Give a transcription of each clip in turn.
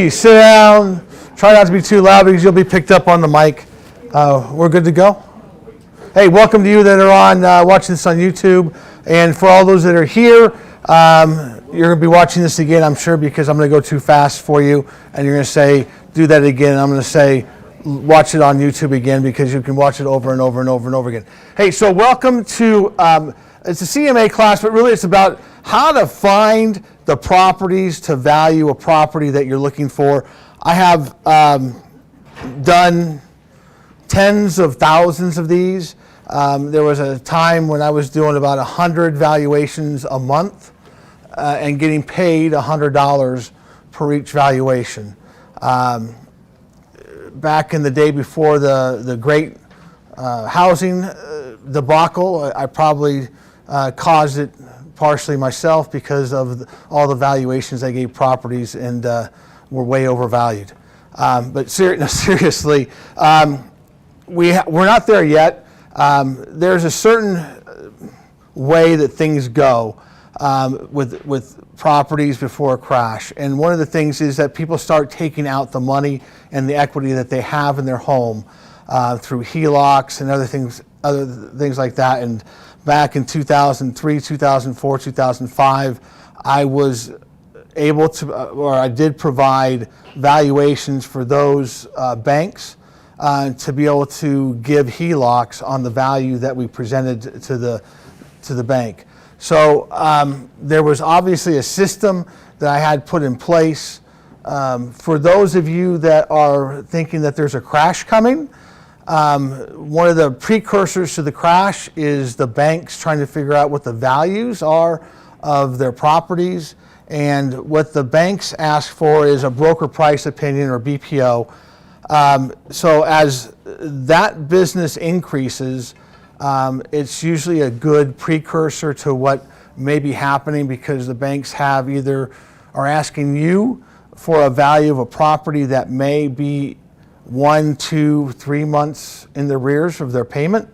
Please sit down. Try not to be too loud because you'll be picked up on the mic. We're good to go. Hey, welcome to you that are on watching this on YouTube. And for all those that are here, you're going to be watching this again, I'm sure, because I'm going to go too fast for you. And you're going to say, do that again. And I'm going to say, watch it on YouTube again because you can watch it over and over and over and over again. Hey, so welcome to, it's a CMA class, but really it's about how to find the properties to value a property that you're looking for. I have done tens of thousands of these. There was a time when I was doing about 100 valuations a month and getting paid $100 per each valuation. Back in the day before the great housing debacle, I probably caused it partially myself because of all the valuations I gave properties and were way overvalued. But seriously, we're not there yet. There's a certain way that things go with properties before a crash. And one of the things is that people start taking out the money and the equity that they have in their home through HELOCs and other things like that. And back in 2003, 2004, 2005, I was able to, or I did provide valuations for those banks to be able to give HELOCs on the value that we presented to the bank. So there was obviously a system that I had put in place. For those of you that are thinking that there's a crash coming, one of the precursors to the crash is the banks trying to figure out what the values are of their properties. And what the banks ask for is a broker price opinion, or BPO. So as that business increases, it's usually a good precursor to what may be happening, because the banks have either are asking you for a value of a property that may be 1, 2, 3 months in the arrears of their payment,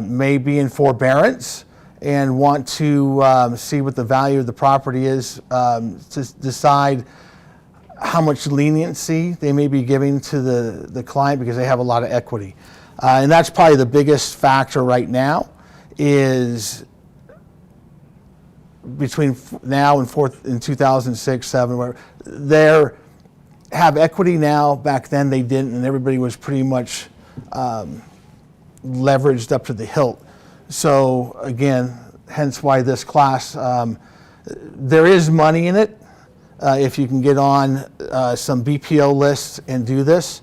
may be in forbearance, and want to see what the value of the property is to decide how much leniency they may be giving to the client because they have a lot of equity. And that's probably the biggest factor right now, is between now and in 2006, 7, where they have equity now. Back then they didn't, and everybody was pretty much leveraged up to the hilt. So again, hence why this class, there is money in it. If you can get on some BPO lists and do this,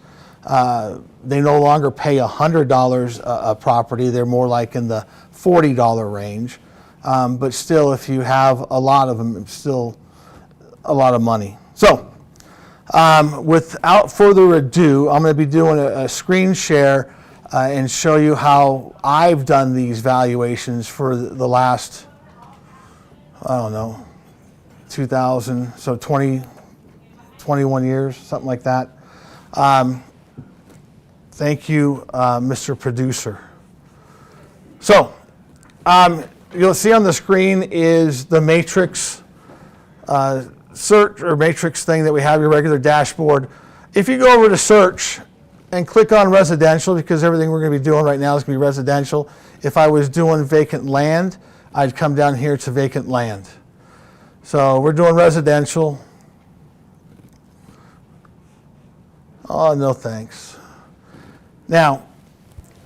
they no longer pay $100 a property. They're more like in the $40 range. But still, if you have a lot of them, it's still a lot of money. So without further ado, I'm going to be doing a screen share and show you how I've done these valuations for the last, I don't know, 2000, so 21 years, something like that. Thank you, Mr. Producer. So, you'll see on the screen is the matrix search or matrix thing that we have, your regular dashboard. If you go over to search and click on residential, because everything we're going to be doing right now is going to be residential. If I was doing vacant land, I'd come down here to vacant land. So we're doing residential. Oh, no thanks. Now,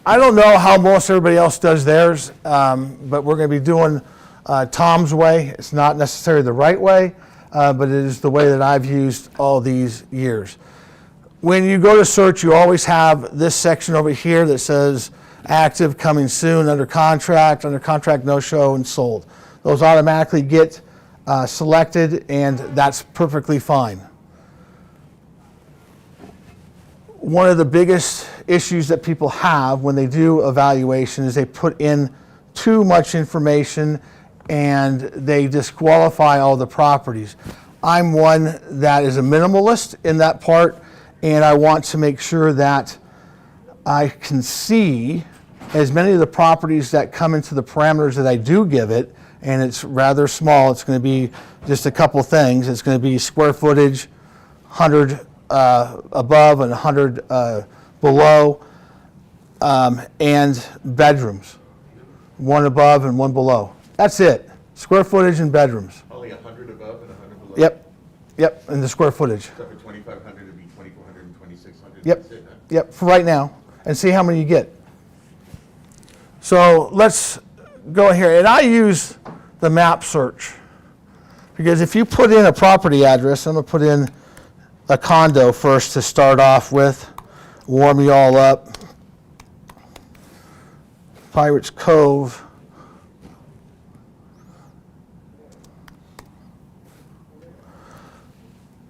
I don't know how most everybody else does theirs, but we're going to be doing Tom's way. It's not necessarily the right way, but it is the way that I've used all these years. When you go to search, you always have this section over here that says active, coming soon, under contract, no show, and sold. Those automatically get selected, and that's perfectly fine. One of the biggest issues that people have when they do evaluation is they put in too much information and they disqualify all the properties. I'm one that is a minimalist in that part, and I want to make sure that I can see as many of the properties that come into the parameters that I do give it, and it's rather small. It's going to be just a couple things. It's going to be square footage, 100 above and 100 below, and bedrooms, one above and one below. That's it. Square footage and bedrooms. Only 100 above and 100 below? Yep, and the square footage. So for 2,500 it'd be 2,400 and 2,600? Yep, That's it, huh? yep, for right now, and see how many you get. So let's go here, and I use the map search, because if you put in a property address, I'm going to put in a condo first to start off with, warm you all up. Pirates Cove.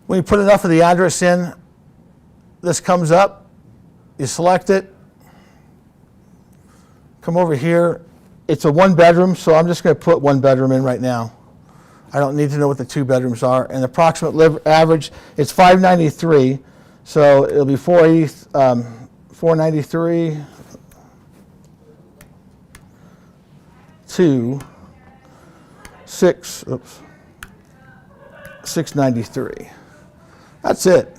When you put enough of the address in, this comes up, you select it, come over here. It's a one bedroom, so I'm just going to put one bedroom in right now. I don't need to know what the two bedrooms are. And the approximate average, it's 593, so it'll be 493 to 693. That's it.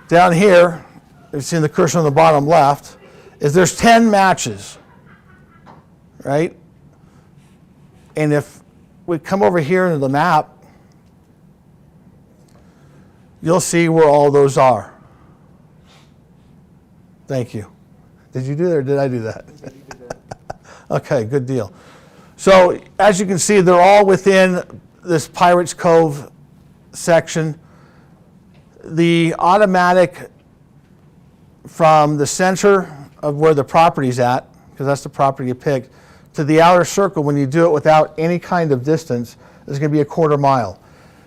Down here, you see the cursor on the bottom left, is there's 10 matches, right? And if we come over here into the map, you'll see where all those are. Thank you. Did you do that or did I do that? Okay, good deal. So as you can see, they're all within this Pirates Cove section. The automatic from the center of where the property's at, because that's the property you picked, to the outer circle when you do it without any kind of distance is going to be a quarter mile.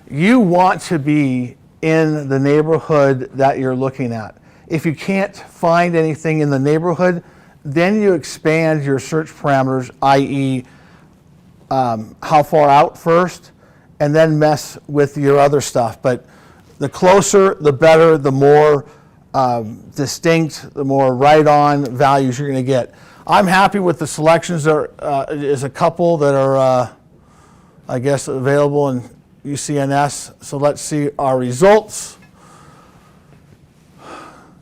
You want to be in the neighborhood that you're looking at. If you can't find anything in the neighborhood, then you expand your search parameters, i.e. How far out first, and then mess with your other stuff. But the closer, the better, the more distinct, the more right-on values you're going to get. I'm happy with the selections. There is a couple that are, I guess, available in UCNS. So let's see our results.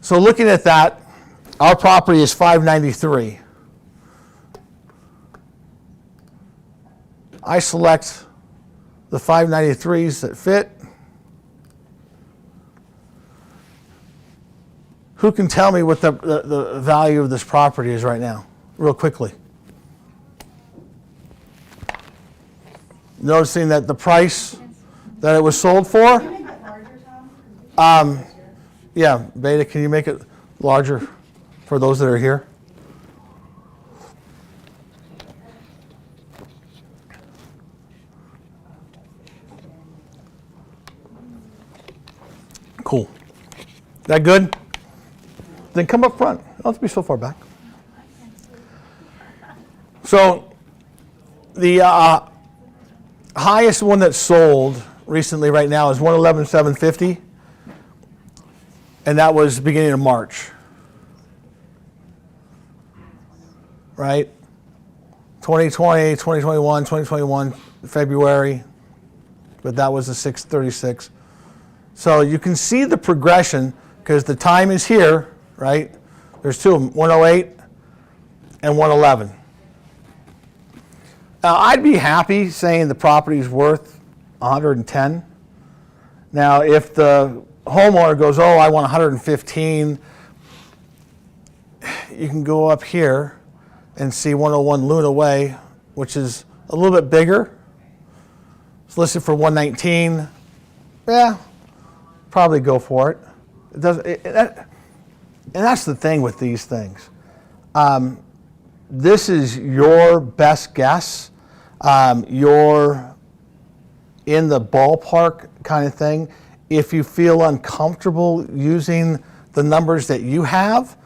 So looking at that, our property is 593. I select the 593s that fit. Who can tell me what the value of this property is right now, real quickly? Noticing that the price that it was sold for? Can you make it larger, Tom? Yeah, Beta, can you make it larger for those that are here? Cool. That good? Then come up front. Don't have to be so far back. So the highest one that's sold recently right now is 111,750, and that was beginning of March. Right? 2020, 2021, 2021, February, but that was the 636. So you can see the progression because the time is here, right? There's two of them, 108 and 111. Now, I'd be happy saying the property is worth 110. Now, if the homeowner goes, oh, I want 115, you can go up here and see 101 Luna Way, which is a little bit bigger. It's listed for 119. Yeah, probably go for it. It does, and that's the thing with these things. This is your best guess. You're in the ballpark kind of thing. If you feel uncomfortable using the numbers that you have,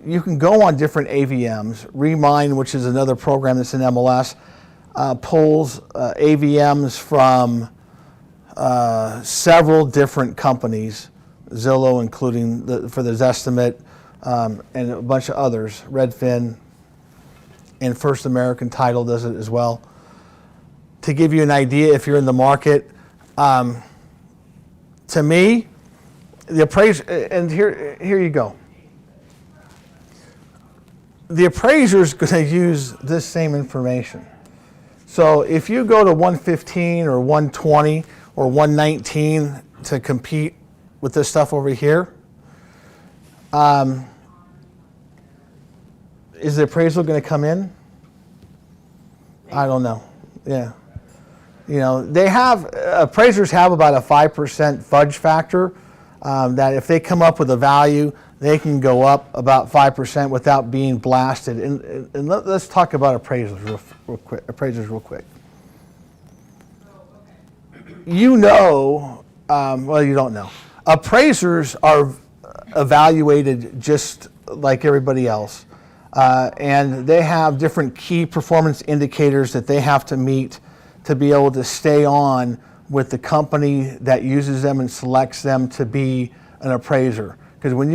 you can go on different AVMs. Remine, which is another program that's in MLS, pulls AVMs from several different companies, Zillow including for the Zestimate, and a bunch of others, Redfin, and First American Title does it as well. To give you an idea, if you're in the market, to me, the appraiser, and here you go. The appraiser's going to use this same information. So if you go to 115 or 120 or 119 to compete with this stuff over here, is the appraisal going to come in? I don't know. Yeah. You know, appraisers have about a 5% fudge factor, that if they come up with a value, they can go up about 5% without being blasted. And let's talk about appraisals real quick. You know, well, you don't know. Appraisers are evaluated just like everybody else. And they have different key performance indicators that they have to meet to be able to stay on with the company that uses them and selects them to be an appraiser. Because when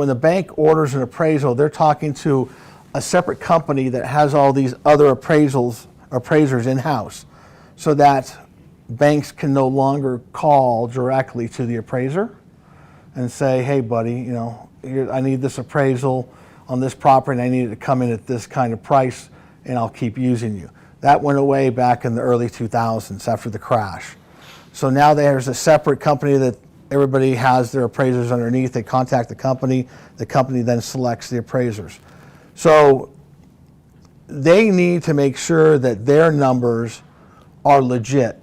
the bank orders an appraisal, they're talking to a separate company that has all these other appraisers in-house, so that banks can no longer call directly to the appraiser and say, hey buddy, you know, I need this appraisal on this property and I need it to come in at this kind of price and I'll keep using you. That went away back in the early 2000s after the crash. So now there's a separate company that everybody has their appraisers underneath. They contact the company then selects the appraisers. So they need to make sure that their numbers are legit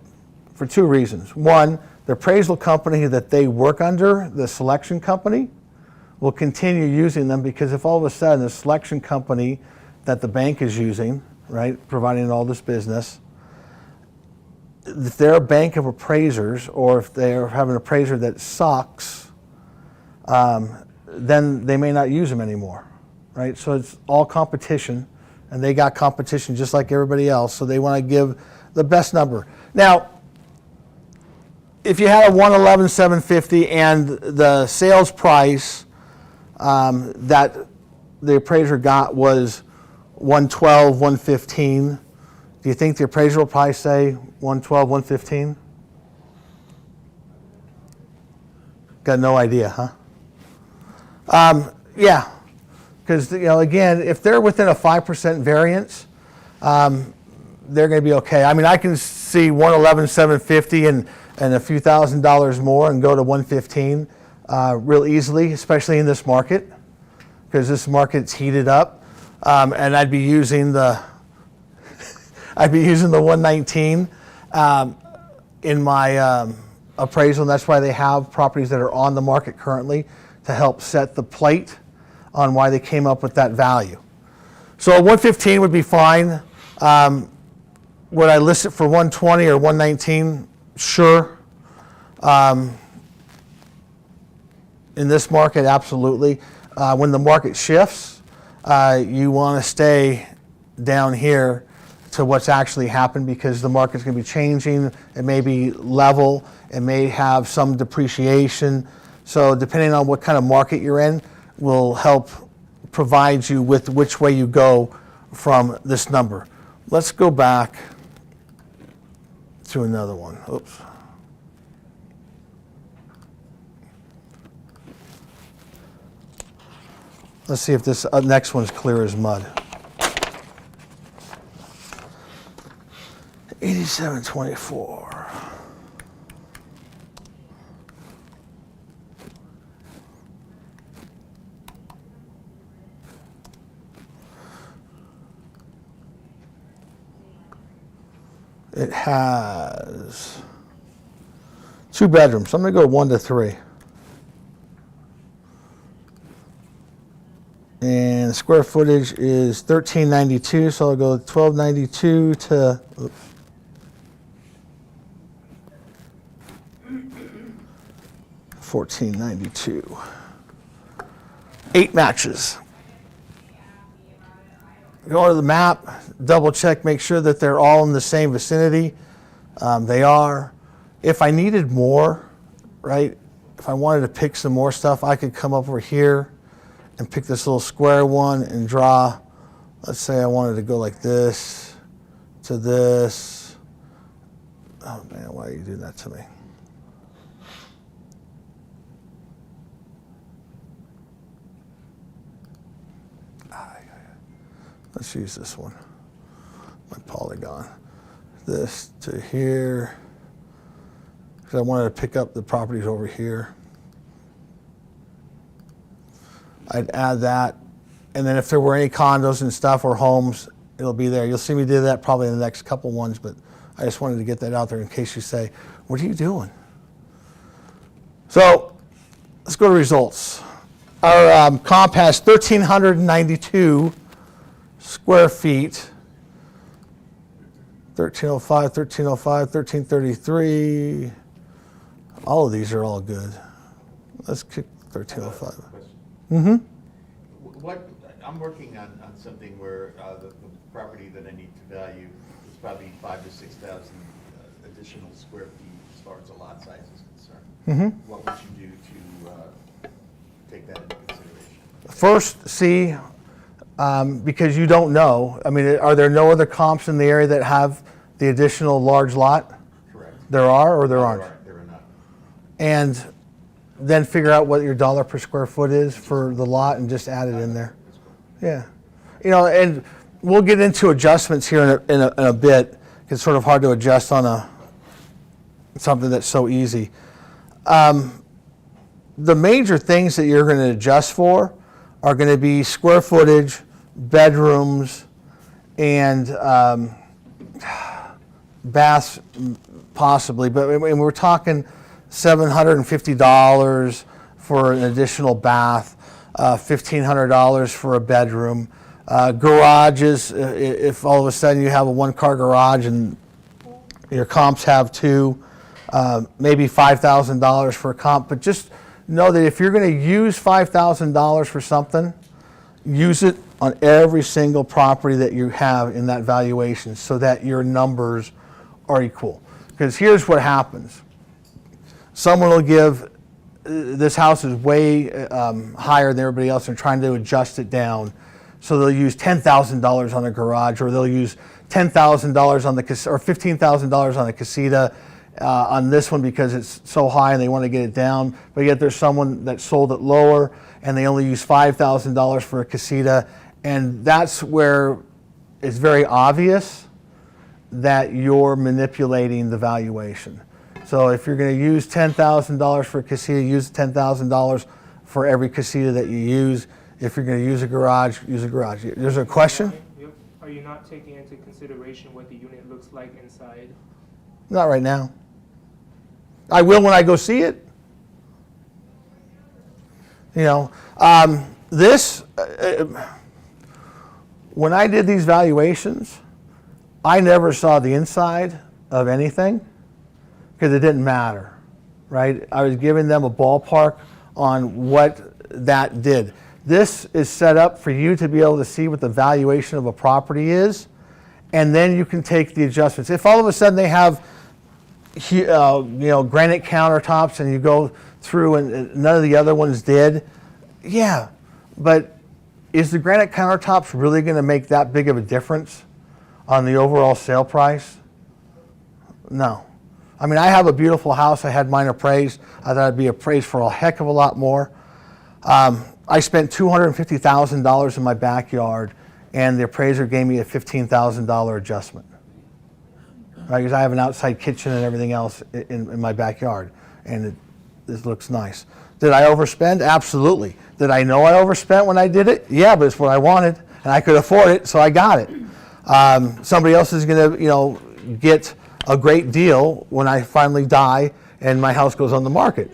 for two reasons. One, the appraisal company that they work under, the selection company, will continue using them, because if all of a sudden the selection company that the bank is using, right, providing all this business, if they're a bank of appraisers, or if they have an appraiser that sucks, then they may not use them anymore, right? So it's all competition, and they got competition just like everybody else, so they want to give the best number. Now, if you had a 111,750 and the sales price that the appraiser got was 112, 115, do you think the appraiser will probably say 112, 115? Got no idea, huh? Yeah, because, you know, again, if they're within a 5% variance, they're going to be okay. I mean, I can see 111,750 and a few $1,000s more and go to 115 real easily, especially in this market, because this market's heated up, and I'd be using the 119 in my appraisal, and that's why they have properties that are on the market currently to help set the plate on why they came up with that value. So 115 would be fine. Would I list it for 120 or 119? Sure. In this market, absolutely. When the market shifts, you want to stay down here to what's actually happened, because the market's going to be changing. It may be level. It may have some depreciation. So depending on what kind of market you're in will help provide you with which way you go from this number. Let's go back to another one. Oops. Let's see if this next one's clear as mud. 8724. It has 2 bedrooms. So I'm going to go 1 to 3. And square footage is 1392, so I'll go 1292 to, oops. 1492. 8 matches. Go to the map, double check, make sure that they're all in the same vicinity. They are. If I needed more, right, if I wanted to pick some more stuff, I could come over here and pick this little square one and draw. Let's say I wanted to go like this to this. Oh man, why are you doing that to me? Let's use this one, my polygon. This to here, because I wanted to pick up the properties over here. I'd add that, and then if there were any condos and stuff or homes, it'll be there. You'll see me do that probably in the next couple ones, but I just wanted to get that out there in case you say, what are you doing? So let's go to results. Our comp has 1,392 square feet. 1305, 1305, 1333. All of these are all good. Let's kick 1305. Mm-hmm. What, I'm working on something where the property that I need to value is probably 5,000 to 6,000 additional square feet as far as the lot size is concerned. Mm-hmm. What would you do to take that into consideration? First, see, because you don't know. I mean, are there no other comps in the area that have the additional large lot? Correct. There are or there aren't? There are not. And then figure out what your dollar per square foot is for the lot and just add it in there. Yeah. You know, and we'll get into adjustments here in a bit. It's sort of hard to adjust on something that's so easy. The major things that you're going to adjust for are going to be square footage, bedrooms, and baths possibly. But we're talking $750 for an additional bath, $1,500 for a bedroom. Garages, if all of a sudden you have a one-car garage and your comps have two, maybe $5,000 for a comp. But just know that if you're going to use $5,000 for something, use it on every single property that you have in that valuation so that your numbers are equal. Because here's what happens. Someone will give, this house is way higher than everybody else, and trying to adjust it down. So they'll use $10,000 on a garage, or they'll use $10,000 on the, or $15,000 on a casita on this one because it's so high and they want to get it down. But yet there's someone that sold it lower and they only use $5,000 for a casita. And that's where it's very obvious that you're manipulating the valuation. So if you're going to use $10,000 for a casita, use $10,000 for every casita that you use. If you're going to use a garage, use a garage. There's a question? Are you not taking into consideration what the unit looks like inside? Not right now. I will when I go see it. You know, when I did these valuations, I never saw the inside of anything because it didn't matter, right? I was giving them a ballpark on what that did. This is set up for you to be able to see what the valuation of a property is, and then you can take the adjustments. If all of a sudden they have granite countertops and you go through and none of the other ones did, yeah, but is the granite countertops really going to make that big of a difference on the overall sale price? No. I mean, I have a beautiful house. I had mine appraised. I thought it'd be appraised for a heck of a lot more. I spent $250,000 in my backyard, and the appraiser gave me a $15,000 adjustment. Right, because I have an outside kitchen and everything else in my backyard, and this looks nice. Did I overspend? Absolutely. Did I know I overspent when I did it? Yeah, but it's what I wanted, and I could afford it, so I got it. Somebody else is going to, get a great deal when I finally die and my house goes on the market.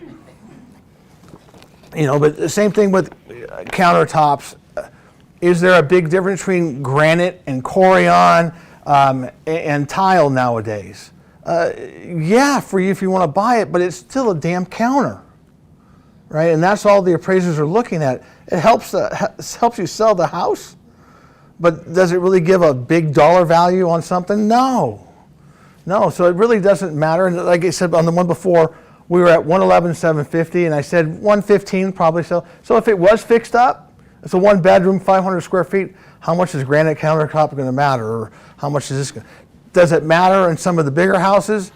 But the same thing with countertops. Is there a big difference between granite and Corian and tile nowadays? Yeah, for you if you want to buy it, but it's still a damn counter, right? And that's all the appraisers are looking at. It helps you sell the house, but does it really give a big dollar value on something? No. So it really doesn't matter. And like I said on the one before, we were at 111,750, and I said 115 probably. So if it was fixed up, it's a one bedroom, 500 square feet. How much is granite countertop going to matter, or how much is this going? Does it matter in some of the bigger houses?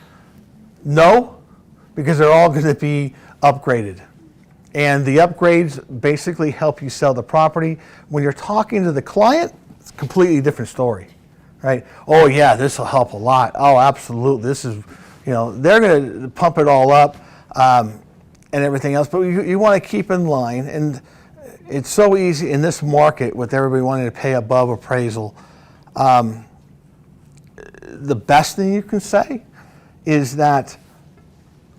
No, because they're all going to be upgraded, and the upgrades basically help you sell the property. When you're talking to the client, it's a completely different story, right? Oh yeah, this will help a lot. Oh, absolutely. This is, they're going to pump it all up and everything else. But you want to keep in line, and it's so easy in this market with everybody wanting to pay above appraisal. The best thing you can say is that,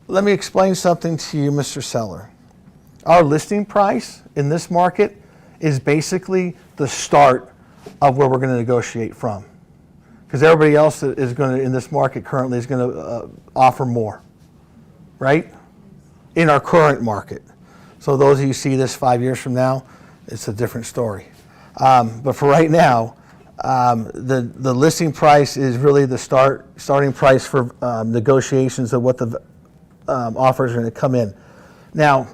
let me explain something to you, Mr. Seller. Our listing price in this market is basically the start of where we're going to negotiate from. Because everybody else that is going to, in this market currently, is going to offer more, right? In our current market. So those of you see this 5 years from now, it's a different story. But for right now, the listing price is really the starting price for negotiations of what the offers are going to come in. Now,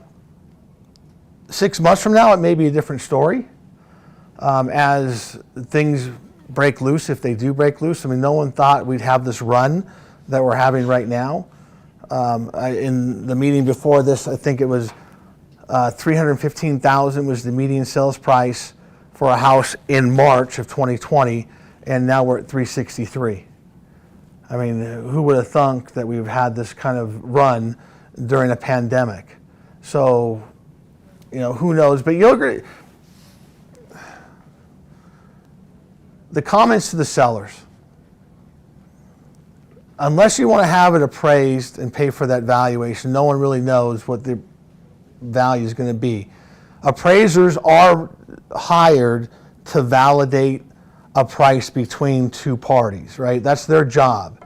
6 months from now, it may be a different story. As things break loose, if they do break loose. I mean, no one thought we'd have this run that we're having right now. In the meeting before this, I think it was $315,000 was the median sales price for a house in March of 2020, and now we're at $363,000. I mean, who would have thunk that we've had this kind of run during a pandemic? So, who knows? But you'll agree. The comments to the sellers, unless you want to have it appraised and pay for that valuation, no one really knows what the value is going to be. Appraisers are hired to validate a price between two parties, right? That's their job.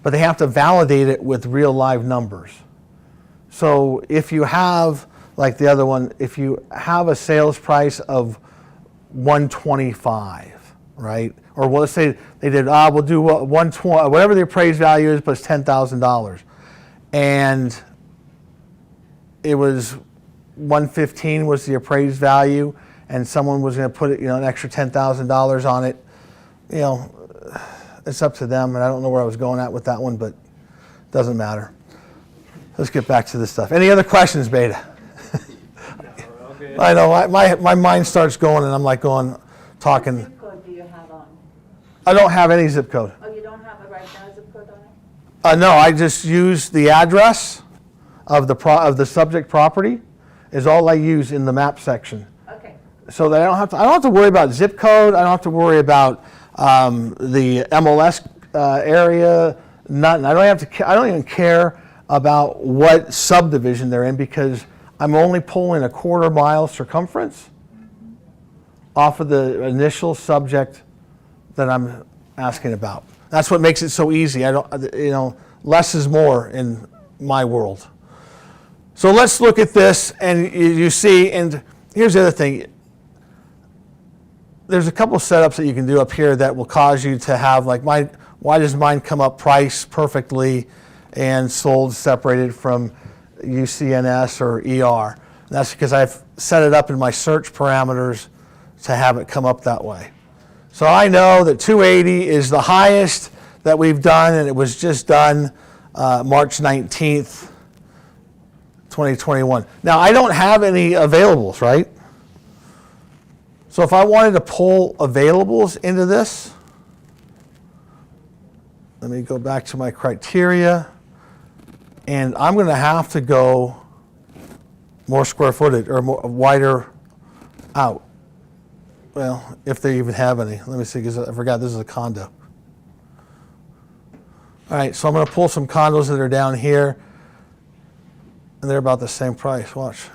But they have to validate it with real live numbers. So if you have, like the other one, if you have a sales price of $125,000, right? Or let's say they did, we'll do $120,000, whatever the appraised value is, plus $10,000. And it was $115,000 was the appraised value, and someone was going to put an extra $10,000 on it. It's up to them, and I don't know where I was going at with that one, but it doesn't matter. Let's get back to this stuff. Any other questions, Beta? Okay. I know, my mind starts going, and I'm like talking. What zip code do you have on? I don't have any zip code. Oh, you don't have a right now zip code on it? No, I just use the address of the subject property is all I use in the map section. Okay. So that I don't have to worry about zip code. I don't have to worry about the MLS area. Nothing. I don't even care about what subdivision they're in, because I'm only pulling a 1/4 mile circumference off of the initial subject that I'm asking about. That's what makes it so easy. Less is more in my world. So let's look at this, and you see, and here's the other thing. There's a couple of setups that you can do up here that will cause you to have, like, why does mine come up priced perfectly and sold separated from UCNS or ER? And that's because I've set it up in my search parameters to have it come up that way. So I know that 280 is the highest that we've done, and it was just done March 19th, 2021. Now, I don't have any availables, right? So if I wanted to pull availables into this, let me go back to my criteria, and I'm going to have to go more square footage or wider out. Well, if they even have any. Let me see, because I forgot this is a condo. All right, so I'm going to pull some condos that are down here, and they're about the same price. Watch.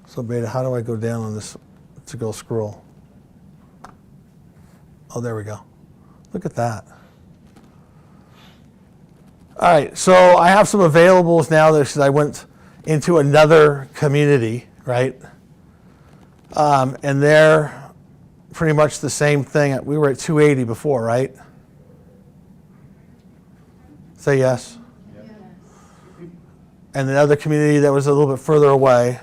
So Beta, how do I go down on this to go scroll? Oh, there we go. Look at that. All right, so I have some availables now that I went into another community, right? And they're pretty much the same thing. We were at 280 before, right? Say yes. Yes. And the other community that was a little bit further away,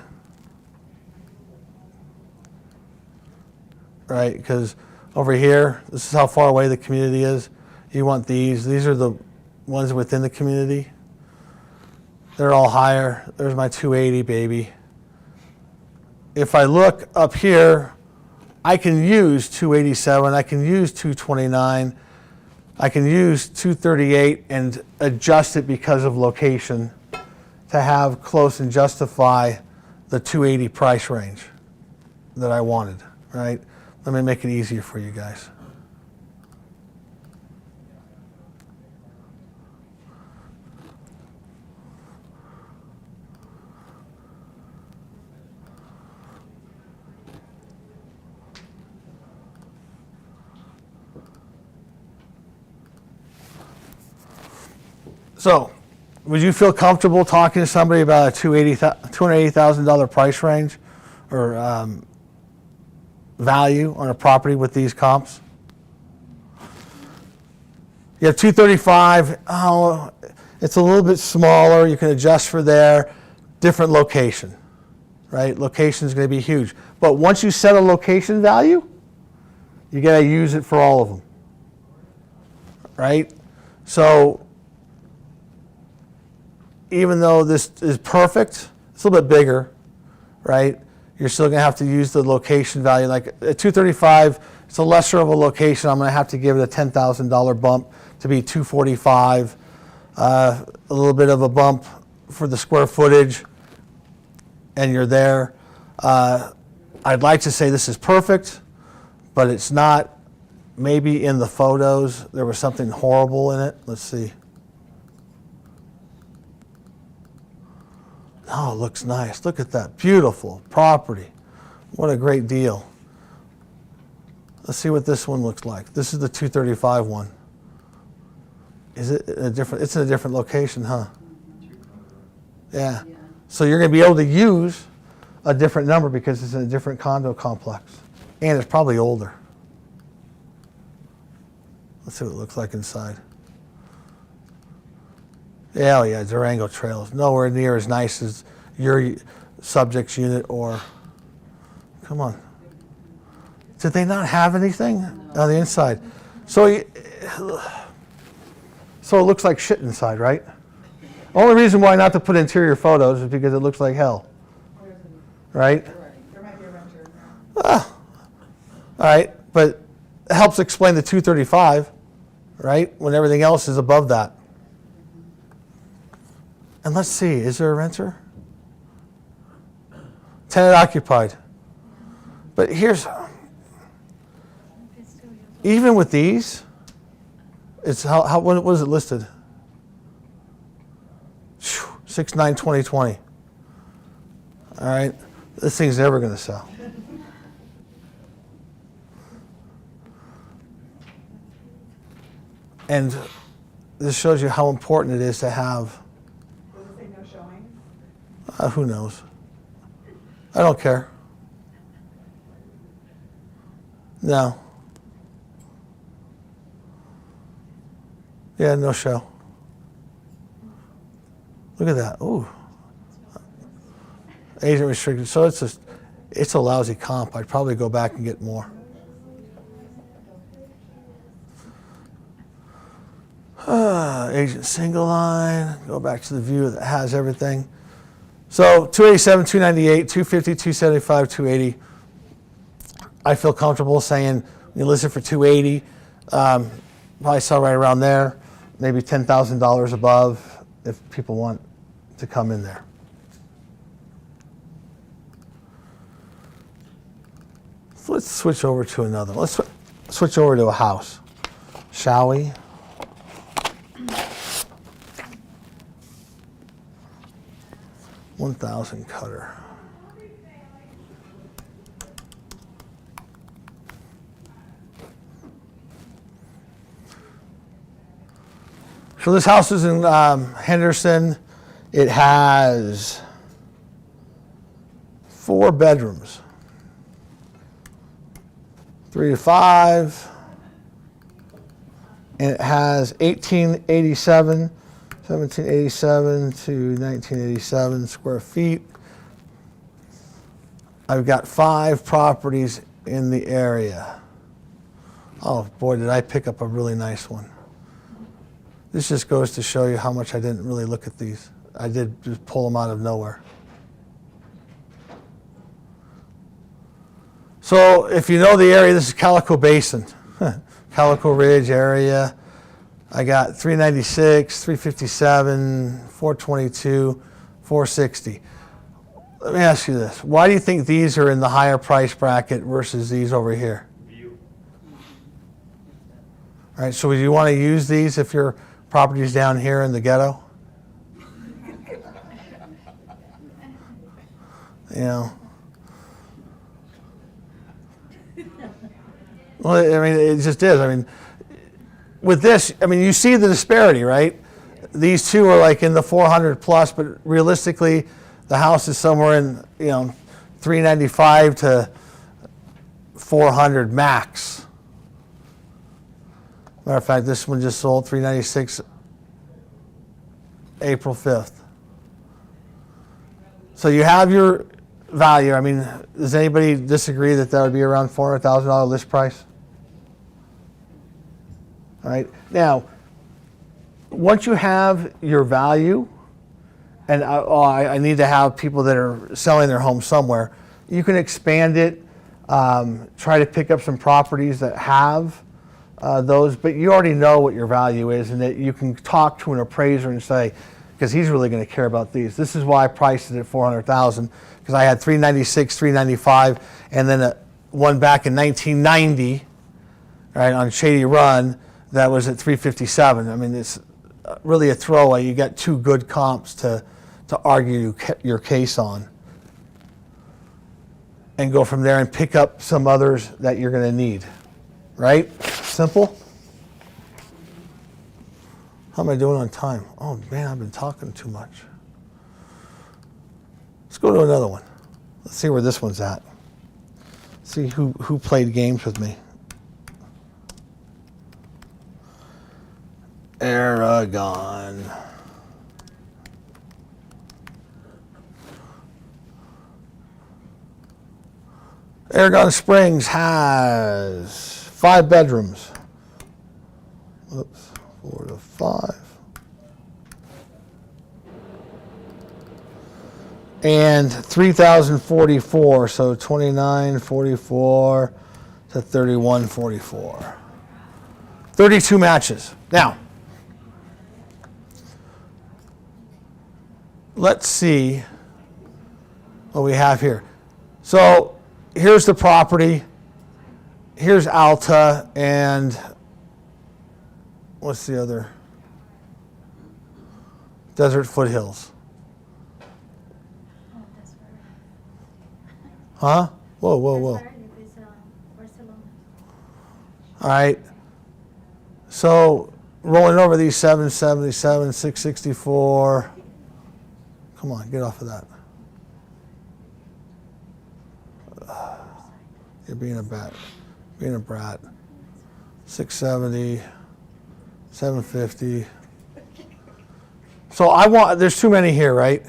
right? Because over here, this is how far away the community is. You want these. These are the ones within the community. They're all higher. There's my 280, baby. if I look up here, I can use 287, I can use 229, I can use 238 and adjust it because of location to have close and justify the 280 price range that I wanted, right? Let me make it easier for you guys. So, would you feel comfortable talking to somebody about a $280,000 price range or value on a property with these comps? You have 235. Oh, it's a little bit smaller. You can adjust for there. Different location, right? Location is going to be huge. But once you set a location value, you got to use it for all of them, right? So, even though this is perfect, it's a little bit bigger, right? You're still going to have to use the location value. Like at 235, it's a lesser of a location. I'm going to have to give it a $10,000 bump to be 245. A little bit of a bump for the square footage, and you're there. I'd like to say this is perfect, but it's not. Maybe in the photos there was something horrible in it. Let's see. Oh, it looks nice. Look at that. Beautiful property. What a great deal. Let's see what this one looks like. This is the 235 one. Is it a different? It's in a different location, huh? Yeah. So you're going to be able to use a different number because it's in a different condo complex. And it's probably older. Let's see what it looks like inside. Yeah, oh yeah, Durango Trails. Nowhere near as nice as your subject's unit or, come on. Did they not have anything on the inside? So it looks like shit inside, right? Only reason why not to put interior photos is because it looks like hell, right? There might be a renter now. All right, but it helps explain the 235, right? When everything else is above that. And let's see, is there a renter? Tenant occupied. But here's, even with these, it's what was it listed? 6/9/2020. All right, this thing's never going to sell. And this shows you how important it is to have. Does it say no showing? Who knows? I don't care. No. Yeah, no show. Look at that. Ooh. Agent restricted. So it's a lousy comp. I'd probably go back and get more. Agent single line. Go back to the view that has everything. So 287, 298, 250, 275, 280. I feel comfortable saying you list it for 280. Probably sell right around there. Maybe $10,000 above if people want to come in there. So let's switch over to another. Let's switch over to a house, shall we? $1,000 Cutter. So this house is in Henderson. It has 4 bedrooms, 3 to 5, and it has 1787 to 1987 square feet. I've got 5 properties in the area. Oh boy, did I pick up a really nice one. This just goes to show you how much I didn't really look at these. I did just pull them out of nowhere. So if you know the area, this is Calico Basin, Calico Ridge area. I got 396, 357, 422, 460. Let me ask you this. Why do you think these are in the higher price bracket versus these over here? View. All right, so do you want to use these if your property's down here in the ghetto? You know? Well, I mean, it just is. I mean, with this, I mean, you see the disparity, right? These two are like in the 400 plus, but realistically, the house is somewhere in, 395 to 400 max. Matter of fact, this one just sold 396 April 5th. So you have your value. I mean, does anybody disagree that would be around $400,000 list price? All right. Now, once you have your value, and I need to have people that are selling their home somewhere, you can expand it, try to pick up some properties that have those, but you already know what your value is, and that you can talk to an appraiser and say, because he's really going to care about these. This is why I priced it at $400,000, because I had 396, 395, and then one back in 1990, right, on Shady Run, that was at 357. I mean, it's really a throwaway. You got two good comps to argue your case on, and go from there and pick up some others that you're going to need, right? Simple. How am I doing on time? Oh man, I've been talking too much. Let's go to another one. Let's see where this one's at. See who played games with me. Aragon. Aragon Springs has 5 bedrooms. Oops, 4 to 5. And 3,044, so 2944 to 3144. 32 matches. Now, let's see what we have here. So here's the property. Here's Alta, and what's the other? Desert Foothills. Oh, that's where. Huh? Whoa, whoa, whoa. That's where I live, is Barcelona. All right. So rolling over these 777, 664. Come on, get off of that. You're being a brat. 670, 750. So there's too many here, right?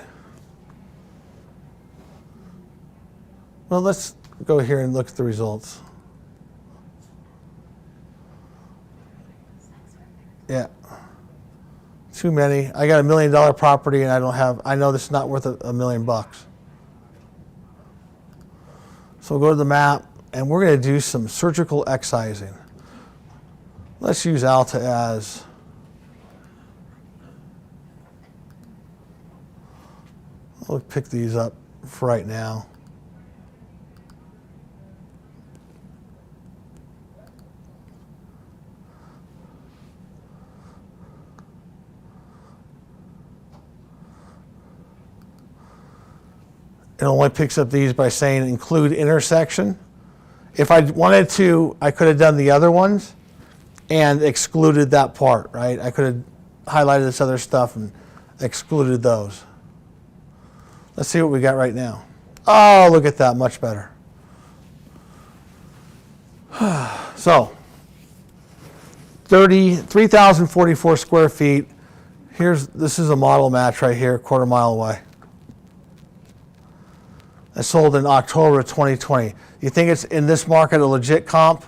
Well, let's go here and look at the results. Yeah. Too many. I got $1 million property and I know this is not worth $1 million bucks. So we'll go to the map and we're going to do some surgical excising. Let's use Alta as I'll pick these up for right now. It only picks up these by saying include intersection. If I wanted to, I could have done the other ones and excluded that part, right? I could have highlighted this other stuff and excluded those. Let's see what we got right now. Oh, look at that, much better. So, 3,044 square feet. This is a model match right here, quarter mile away. I sold in October of 2020. You think it's in this market a legit comp?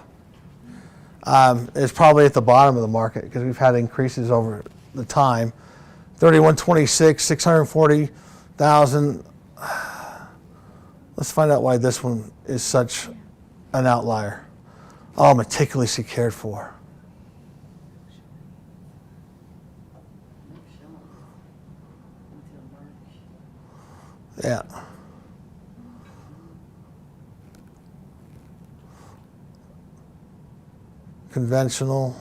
It's probably at the bottom of the market because we've had increases over the time. 3126, 640,000. Let's find out why this one is such an outlier. All meticulously cared for. Yeah. Conventional.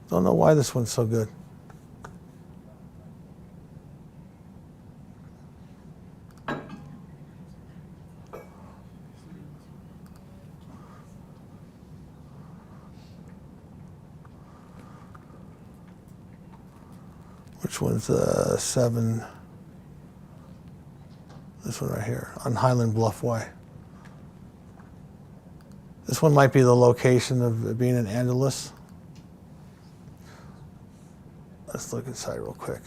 Don't know why this one's so good. Which one's 7? This one right here on Highland Bluff Way. This one might be the location of it being in Angeles. Let's look inside real quick.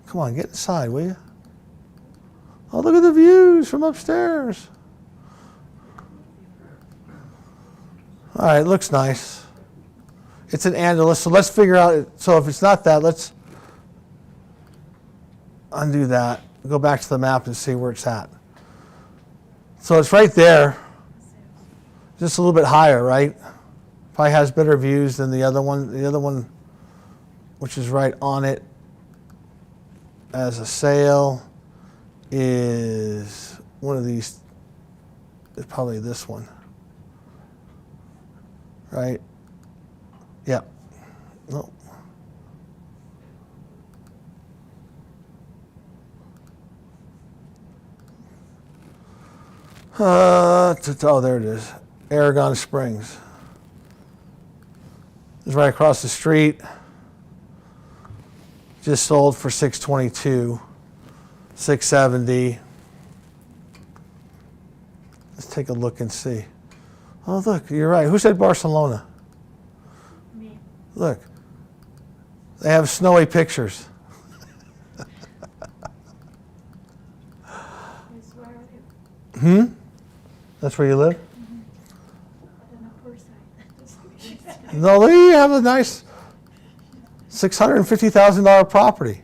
Come on, get inside, will you? Oh, look at the views from upstairs. All right, looks nice. It's in Angeles, so let's figure out, so if it's not that, let's undo that, go back to the map and see where it's at. So it's right there, just a little bit higher, right? Probably has better views than the other one. The other one, which is right on it as a sale, is one of these, it's probably this one, right? Yeah. No. Oh, there it is. Aragon Springs. It's right across the street. Just sold for $622, $670. Let's take a look and see. Oh, look, you're right. Who said Barcelona? Me. Look, they have snowy pictures. That's where I live. That's where you live? On the poor side. No, look, you have a nice $650,000 property,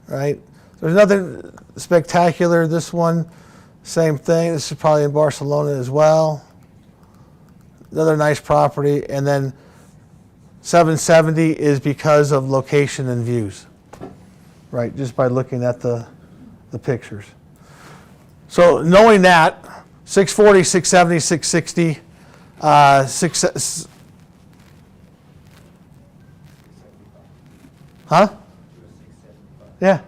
right? There's nothing spectacular. This one, same thing. This is probably in Barcelona as well. Another nice property. And then 770 is because of location and views, right? Just by looking at the pictures. So knowing that, 640, 670, 660, huh? Yeah,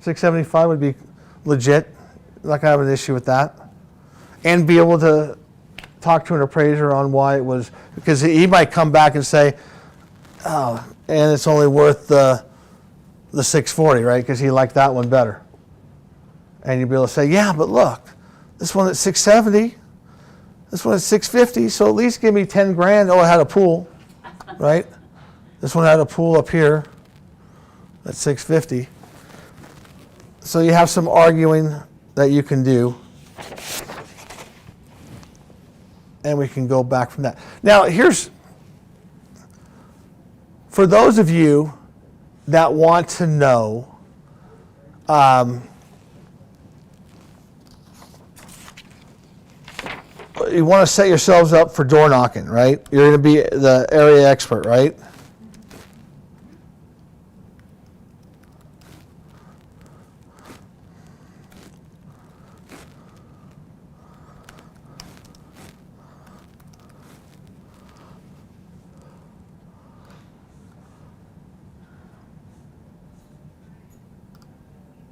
675 would be legit. Not gonna have an issue with that. And be able to talk to an appraiser on why it was, because he might come back and say, oh, and it's only worth the 640, right? Because he liked that one better. And you'd be able to say, yeah, but look, this one at 670, this one at 650, so at least give me 10 grand. Oh, it had a pool, right? This one had a pool up here at 650. So you have some arguing that you can do. And we can go back from that. Now, here's, for those of you that want to know, you want to set yourselves up for door knocking, right? You're going to be the area expert, right?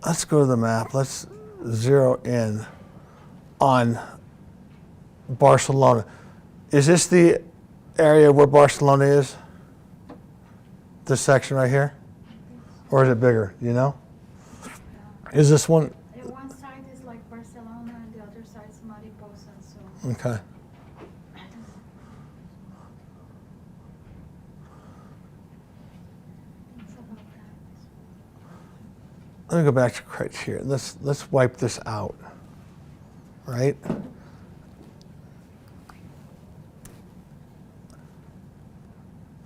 Let's go to the map. Let's zero in on Barcelona. Is this the area where Barcelona is? This section right here? Or is it bigger? Do you know? Is this one? One side is like Barcelona and the other side is Mariposa. So Okay. it's about that. Let me go back to criteria. Let's wipe this out, right?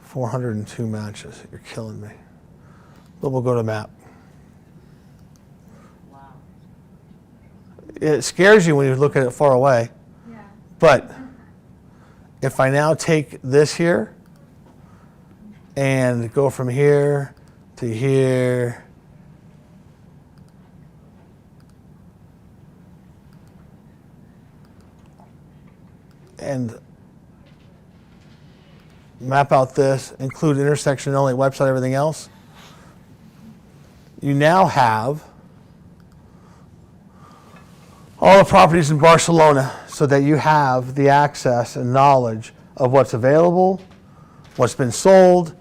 $402 matches. You're killing me. But we'll go to map. it scares you when you look at it far away. Yeah. But if I now take this here and go from here to here, and map out this, include intersection only, website, everything else, you now have all the properties in Barcelona so that you have the access and knowledge of what's available, what's been sold.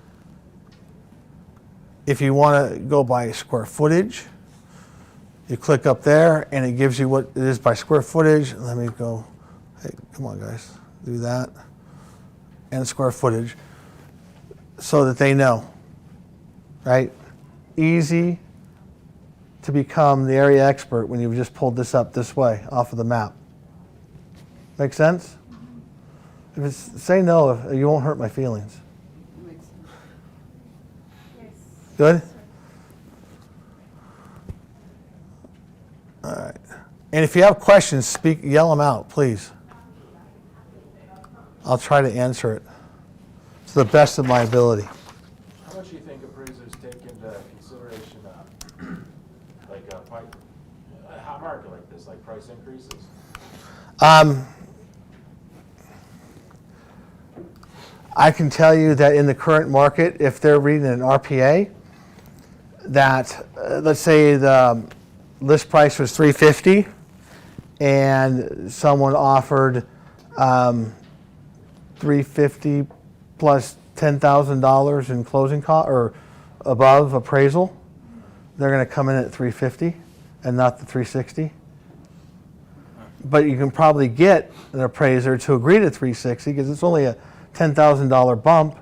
If you want to go by square footage, you click up there and it gives you what it is by square footage. Let me go, hey, come on guys, do that. And square footage so that they know, right? Easy to become the area expert when you've just pulled this up this way off of the map. Make sense? If it's, say no, you won't hurt my feelings. Yes. Good? All right. And if you have questions, yell them out, please. I'll try to answer it to the best of my ability. How much do you think appraisers take into consideration, like a hot market like this, like price increases? I can tell you that in the current market, if they're reading an RPA, that let's say the list price was $350, and someone offered $350 plus $10,000 in closing cost or above appraisal, they're going to come in at $350 and not the $360. But you can probably get an appraiser to agree to $360 because it's only a $10,000 bump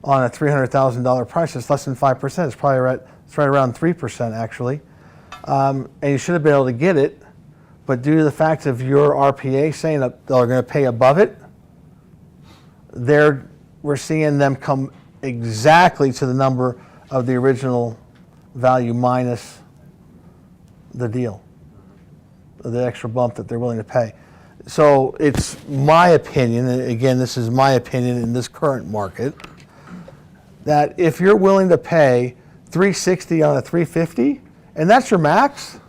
on a $300,000 price. It's less than 5%. It's probably it's right around 3% actually. And you should have been able to get it, but due to the fact of your RPA saying that they're going to pay above it, we're seeing them come exactly to the number of the original value minus the deal, the extra bump that they're willing to pay. So it's my opinion, and again, this is my opinion in this current market, that if you're willing to pay $360 on a $350, and that's your max,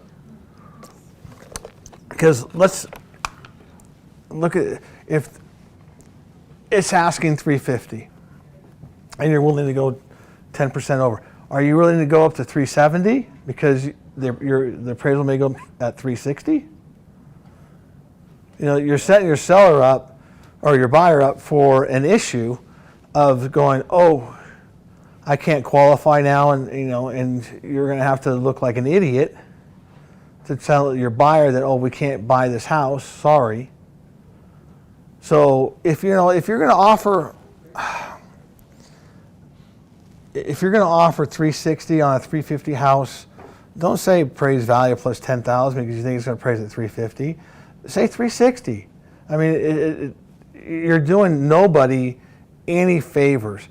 because let's look at, if it's asking $350 and you're willing to go 10% over, are you willing to go up to $370 because the appraisal may go at $360? You know, you're setting your seller up or your buyer up for an issue of going, oh, I can't qualify now, and you're going to have to look like an idiot to tell your buyer that, oh, we can't buy this house, sorry. So if you're going to offer $360 on a $350 house, don't say appraised value plus $10,000 because you think it's going to appraise at $350. Say $360. I mean, you're doing nobody any favors.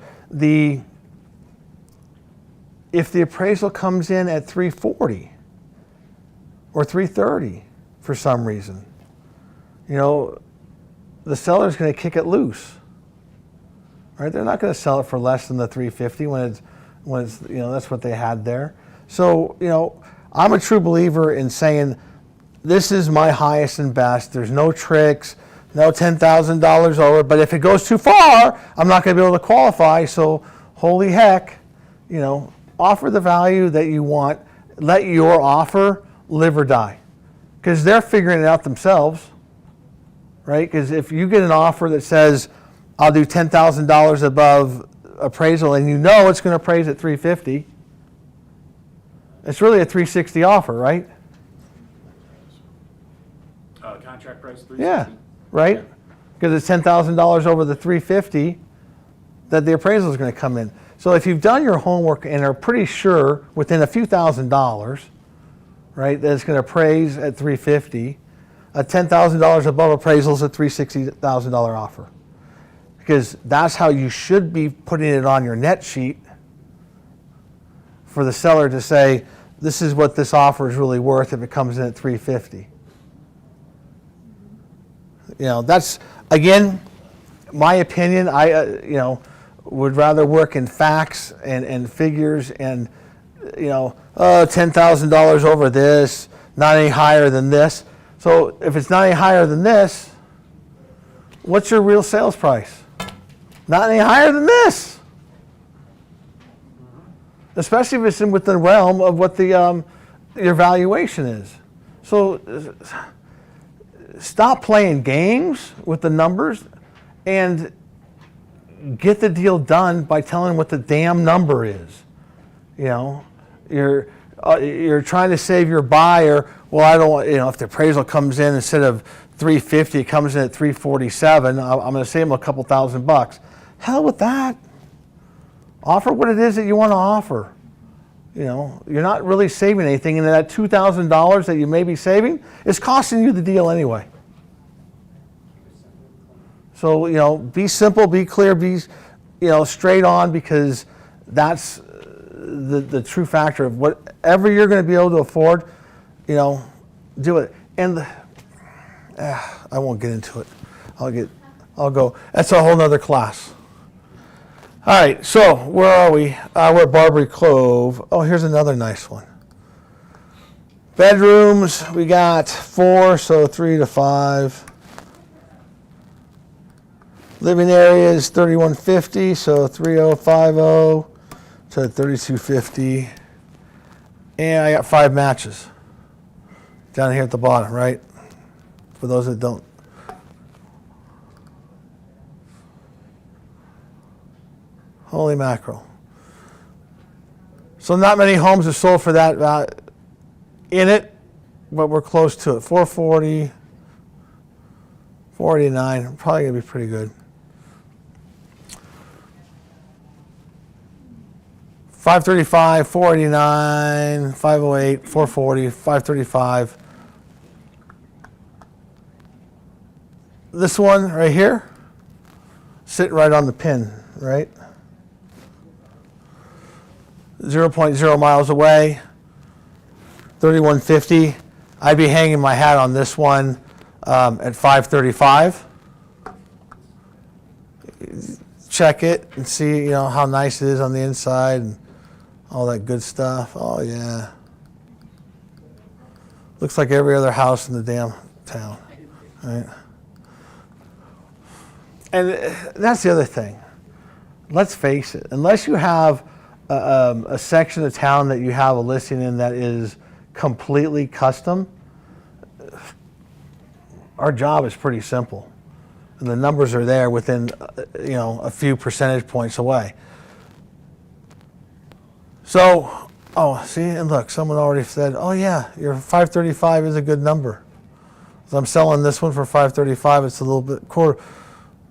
If the appraisal comes in at $340 or $330 for some reason, the seller's going to kick it loose. Right? They're not going to sell it for less than the $350 when it's that's what they had there. So, I'm a true believer in saying this is my highest and best. There's no tricks, no $10,000 over, but if it goes too far, I'm not going to be able to qualify. So holy heck, offer the value that you want. Let your offer live or die, because they're figuring it out themselves, right? Because if you get an offer that says, I'll do $10,000 above appraisal, and it's going to appraise at $350, it's really a $360 offer, right? Contract price $360. Yeah, right? Because it's $10,000 over the $350 that the appraisal is going to come in. So if you've done your homework and are pretty sure within a few $1,000s, right, that it's going to appraise at $350, a $10,000 above appraisal is a $360,000 offer. Because that's how you should be putting it on your net sheet for the seller to say, this is what this offer is really worth if it comes in at $350. That's, again, my opinion. I, would rather work in facts and figures and, $10,000 over this, not any higher than this. So if it's not any higher than this, what's your real sales price? Not any higher than this. Especially if it's within the realm of what the your valuation is. So stop playing games with the numbers and get the deal done by telling what the damn number is. You're trying to save your buyer. Well, I don't want, if the appraisal comes in instead of 350, it comes in at 347. I'm going to save them a couple $1,000. Hell with that. Offer what it is that you want to offer. You're not really saving anything, and that $2,000 that you may be saving is costing you the deal anyway. So, be simple, be clear, be, straight on, because that's the true factor of whatever you're going to be able to afford, do it. And I won't get into it. I'll go. That's a whole nother class. All right, so where are we? We're at Barbary Cove. Oh, here's another nice one. Bedrooms, we got 4, so 3 to 5. Living area is 3150, so 3050 to 3250. And I got 5 matches down here at the bottom, right? For those that don't. Holy mackerel. So not many homes are sold for that in it, but we're close to it. 440, 489, probably going to be pretty good. 535, 489, 508, 440, 535. This one right here, sitting right on the pin, right? 0.0 miles away, 3150. I'd be hanging my hat on this one at 535. Check it and see, how nice it is on the inside and all that good stuff. Oh yeah. Looks like every other house in the damn town, right? And that's the other thing. Let's face it, unless you have a section of town that you have a listing in that is completely custom, our job is pretty simple. And the numbers are there within, a few percentage points away. So, see, and look, someone already said, oh yeah, your 535 is a good number. So I'm selling this one for 535. It's a little bit,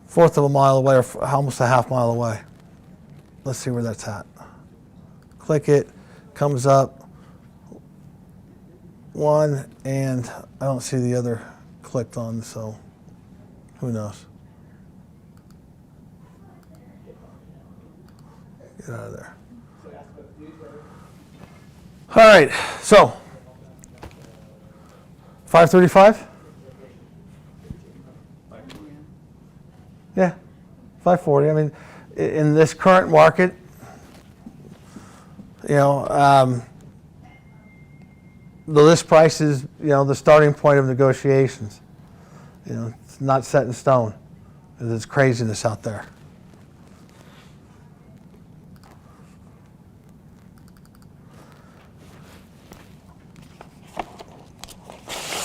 fourth of a mile away, or almost a half mile away. Let's see where that's at. Click it, comes up, one, and I don't see the other clicked on, so who knows? Get out of there. All right, so 535? Yeah, 540. I mean, in this current market, the list price is, the starting point of negotiations. It's not set in stone. There's craziness out there.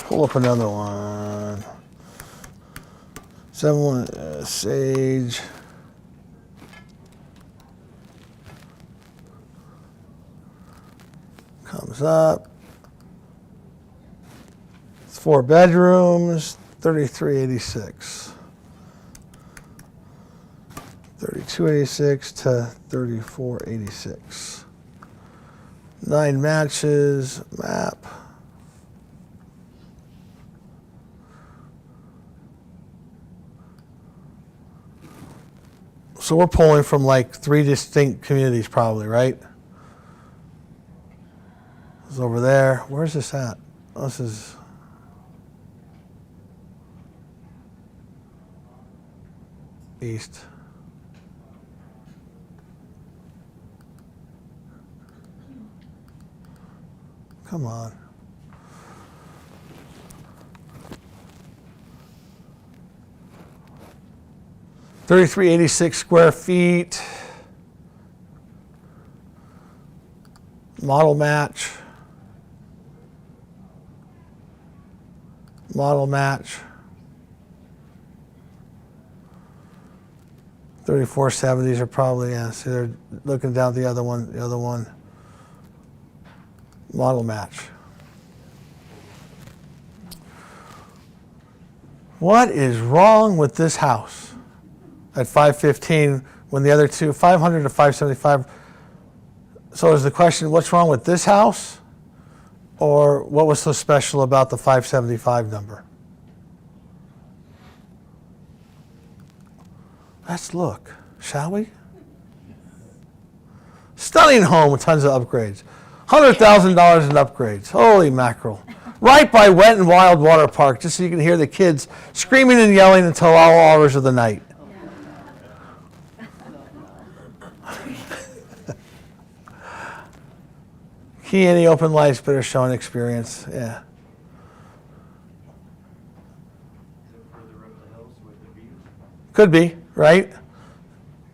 Pull up another one. 7 Sage. Comes up. It's 4 bedrooms, 3386. 3286 to 3486. 9 matches, map. So we're pulling from like 3 distinct communities probably, right? It's over there. Where's this at? Oh, this is... east. Come on. $3,386 square feet. Model match. Model match. 3470s are probably, yeah, see they're looking down the other one. Model match. What is wrong with this house at 515 when the other two, 500 to 575? So is the question, what's wrong with this house? Or what was so special about the 575 number? Let's look, shall we? Stunning home with tons of upgrades. $100,000 in upgrades. Holy mackerel. Right by Wet and Wild Water Park, just so you can hear the kids screaming and yelling until all hours of the night. Key any open lights, better showing experience. Yeah. Could be, right?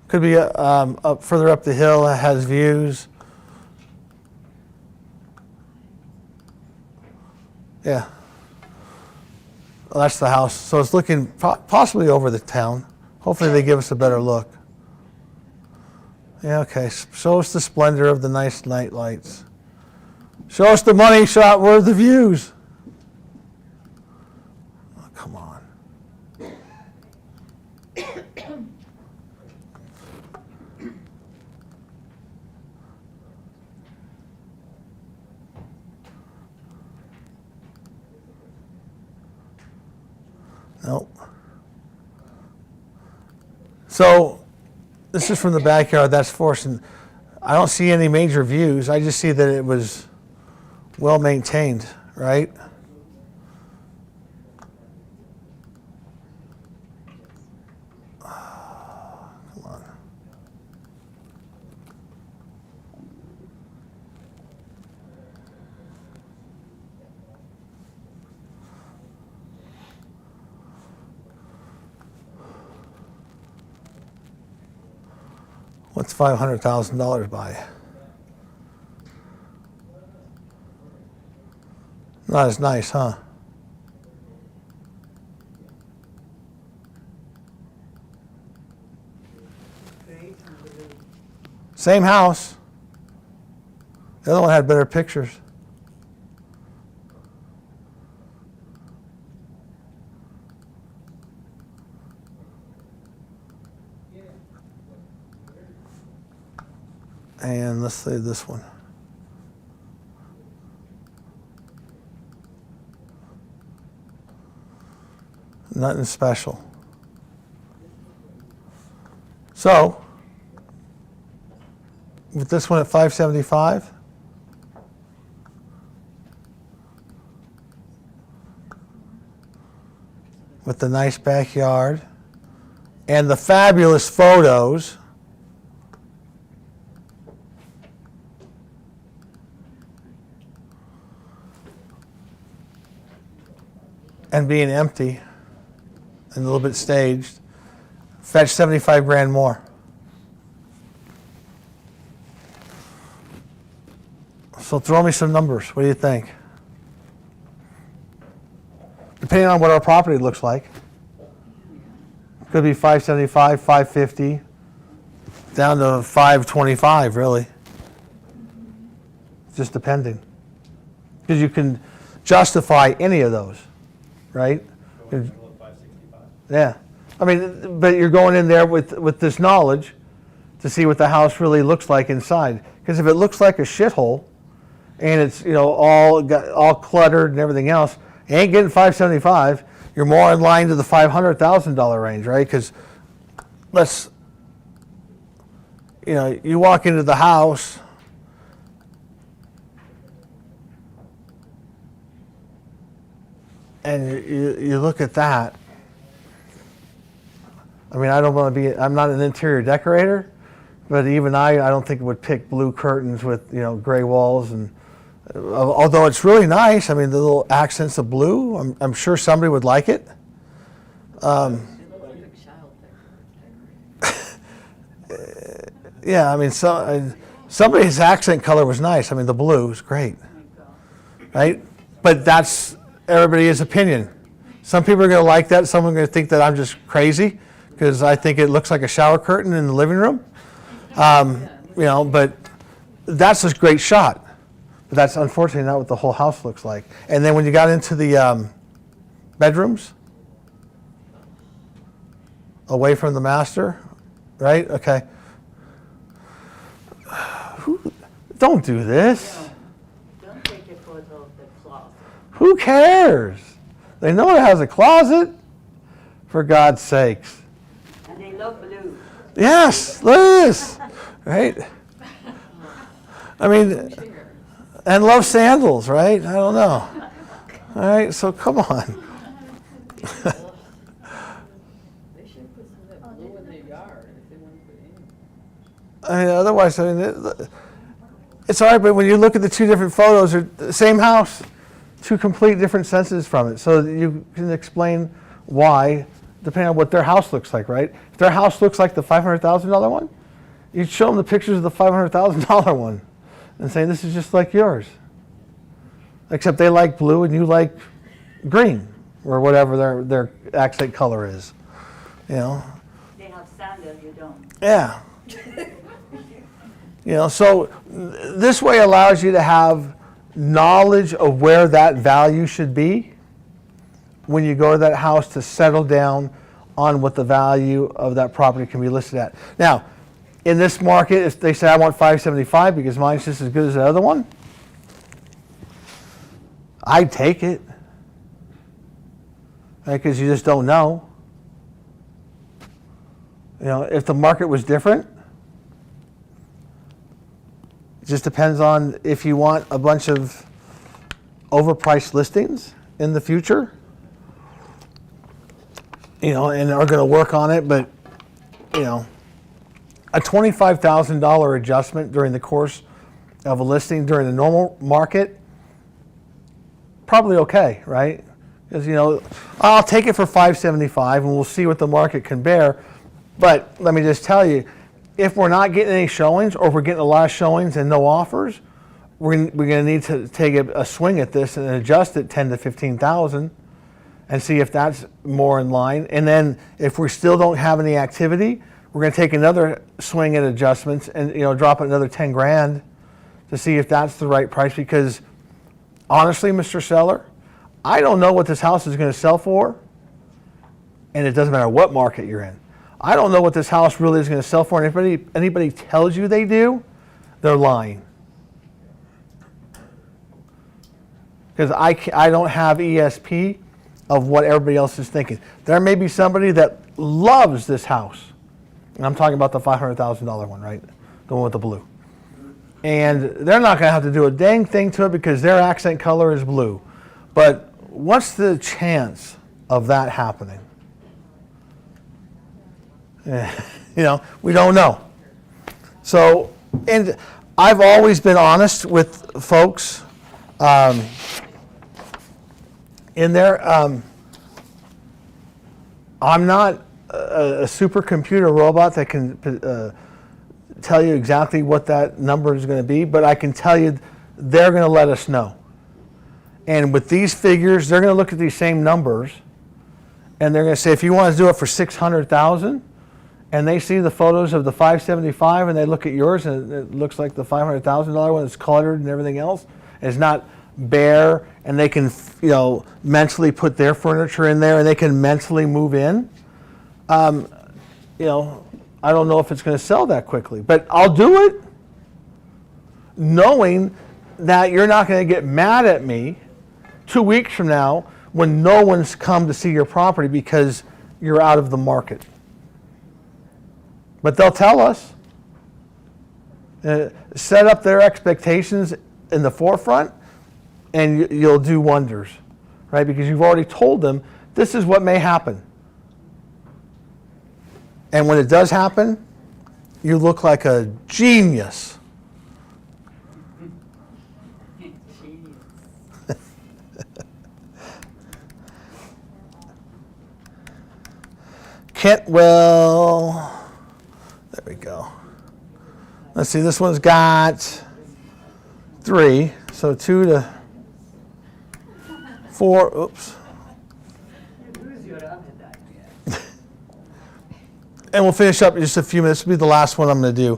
Could be up further up the hill. It has views. Yeah. Well, that's the house. So it's looking possibly over the town. Hopefully they give us a better look. Yeah, okay. Show us the splendor of the nice night lights. Show us the money shot. Where are the views? Oh, come on. Nope. So this is from the backyard. That's forced. And I don't see any major views. I just see that it was well maintained, right? Come on. What's $500,000 buy? Not as nice, huh? Same house. The other one had better pictures. And let's say this one. Nothing special. So, with this one at 575, with the nice backyard and the fabulous photos, and being empty and a little bit staged, fetch 75 grand more. So throw me some numbers. What do you think? Depending on what our property looks like. Could be 575, 550, down to 525, really. Just depending. Because you can justify any of those, right? Yeah. I mean, but you're going in there with this knowledge to see what the house really looks like inside. Because if it looks like a shithole and it's, you know, all cluttered and everything else, you ain't getting 575. You're more in line to the $500,000 range, right? Because you walk into the house and you look at that. I mean, I don't want to be, I'm not an interior decorator, but even I don't think would pick blue curtains with, gray walls. And although it's really nice, I mean, the little accents of blue, I'm sure somebody would like it. Yeah, I mean, somebody's accent color was nice. I mean, the blue is great, right? But that's everybody's opinion. Some people are going to like that. Some are going to think that I'm just crazy because I think it looks like a shower curtain in the living room. But that's a great shot. But that's unfortunately not what the whole house looks like. And then when you got into the bedrooms, away from the master, right? Okay. Don't do this. Don't take a photo of the closet. Who cares? They know it has a closet. For God's sakes. And they love blue. Yes, Liz. Right? I mean, and love sandals, right? I don't know. All right, so come on. They should put some of that blue in their yard if they want to put any. I mean, otherwise, it's all right, but when you look at the two different photos, they're the same house, two complete different senses from it. So you can explain why, depending on what their house looks like, right? If their house looks like the $500,000 one, you'd show them the pictures of the $500,000 one and say, this is just like yours. Except they like blue and you like green, or whatever their accent color is. They have sandal, you don't. Yeah. So this way allows you to have knowledge of where that value should be when you go to that house to settle down on what the value of that property can be listed at. Now, in this market, if they say I want $575 because mine's just as good as the other one, I'd take it, right? Because you just don't know. If the market was different, it just depends on if you want a bunch of overpriced listings in the future, and are going to work on it, but, a $25,000 adjustment during the course of a listing during a normal market, probably okay, right? Because, I'll take it for $575 and we'll see what the market can bear. But let me just tell you, if we're not getting any showings or if we're getting a lot of showings and no offers, we're going to need to take a swing at this and adjust it $10,000 to $15,000 and see if that's more in line. And then if we still don't have any activity, we're going to take another swing at adjustments and drop it another 10 grand to see if that's the right price. Because honestly, Mr. Seller, I don't know what this house is going to sell for, and it doesn't matter what market you're in. I don't know what this house really is going to sell for, and if anybody tells you they do, they're lying. Because I don't have ESP of what everybody else is thinking. There may be somebody that loves this house, and I'm talking about the $500,000 one, right? The one with the blue. And they're not going to have to do a dang thing to it because their accent color is blue. But what's the chance of that happening? We don't know. So, and I've always been honest with folks in there. I'm not a supercomputer robot that can tell you exactly what that number is going to be, but I can tell you they're going to let us know. And with these figures, they're going to look at these same numbers, and they're going to say, if you want to do it for $600,000, and they see the photos of the $575, and they look at yours, and it looks like the $500,000 one is cluttered and everything else, it's not bare, and they can mentally put their furniture in there, and they can mentally move in. I don't know if it's going to sell that quickly, but I'll do it knowing that you're not going to get mad at me 2 weeks from now when no one's come to see your property because you're out of the market. But they'll tell us. Set up their expectations in the forefront and you'll do wonders, right? Because you've already told them this is what may happen. And when it does happen, you look like a genius. Kentwell, there we go. Let's see, this one's got 3, so 2 to 4, oops. And we'll finish up in just a few minutes. This will be the last one I'm going to do.